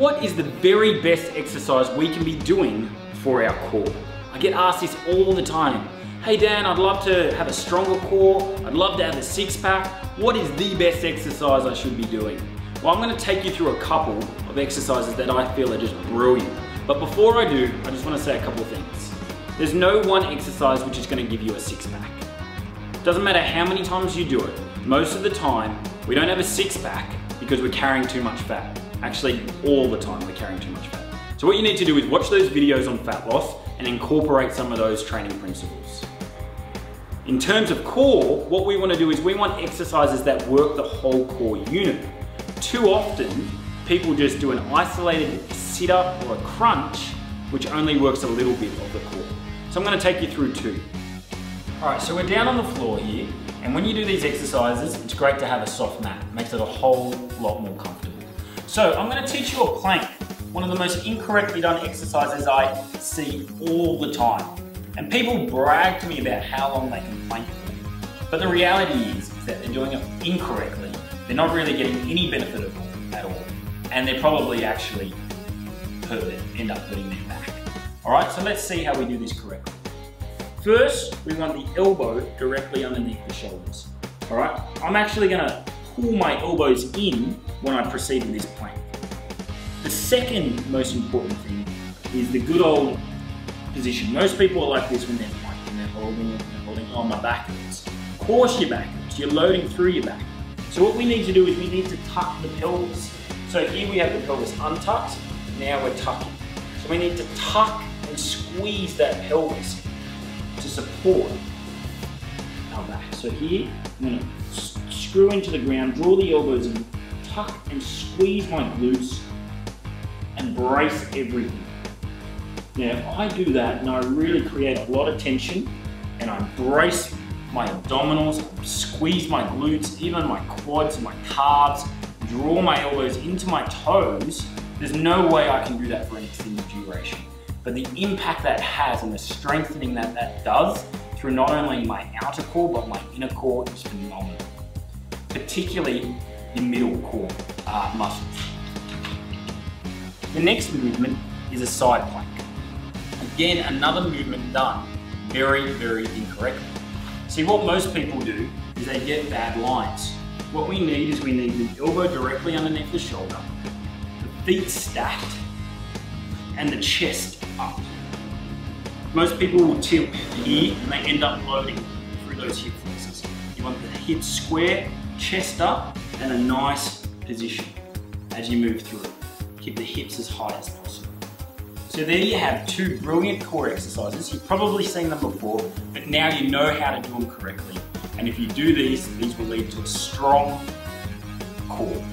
What is the very best exercise we can be doing for our core? I get asked this all the time. Hey Dan, I'd love to have a stronger core. I'd love to have a six-pack. What is the best exercise I should be doing? Well, I'm going to take you through a couple of exercises that I feel are just brilliant. But before I do, I just want to say a couple of things. There's no one exercise which is going to give you a six-pack. Doesn't matter how many times you do it. Most of the time, we don't have a six-pack because we're carrying too much fat. Actually, all the time we're carrying too much fat. So what you need to do is watch those videos on fat loss and incorporate some of those training principles. In terms of core, what we want to do is we want exercises that work the whole core unit. Too often, people just do an isolated sit-up or a crunch, which only works a little bit of the core. So I'm going to take you through two. All right, so we're down on the floor here, and when you do these exercises, it's great to have a soft mat. It makes it a whole lot more comfortable. So I'm going to teach you a plank, one of the most incorrectly done exercises I see all the time. And people brag to me about how long they can plank for. But the reality is that they're doing it incorrectly. They're not really getting any benefit of it at all. And they're probably actually end up hurting their back. All right, so let's see how we do this correctly. First, we want the elbow directly underneath the shoulders. All right, I'm actually going to pull my elbows in when I proceed with this plank. The second most important thing is the good old position. Most people are like this when they're planking, they're holding, oh, my back hurts. Of course your back hurts, you're loading through your back. So what we need to do is we need to tuck the pelvis. So here we have the pelvis untucked, now we're tucking. So we need to tuck and squeeze that pelvis to support our back. So here, I'm going to screw into the ground, draw the elbows in, tuck and squeeze my glutes and brace everything. Now if I do that and I really create a lot of tension and I brace my abdominals, squeeze my glutes, even my quads and my calves, draw my elbows into my toes, there's no way I can do that for an extended duration. But the impact that has and the strengthening that that does through not only my outer core but my inner core is phenomenal. Particularly the middle core muscles. The next movement is a side plank. Again, another movement done very, very incorrectly. See, what most people do is they get bad lines. What we need is we need the elbow directly underneath the shoulder, the feet stacked, and the chest up. Most people will tilt here and they end up loading through those hip flexors. You want the hips square, chest up, and a nice position as you move through. Keep the hips as high as possible. So there you have two brilliant core exercises. You've probably seen them before, but now you know how to do them correctly. And if you do these will lead to a strong core.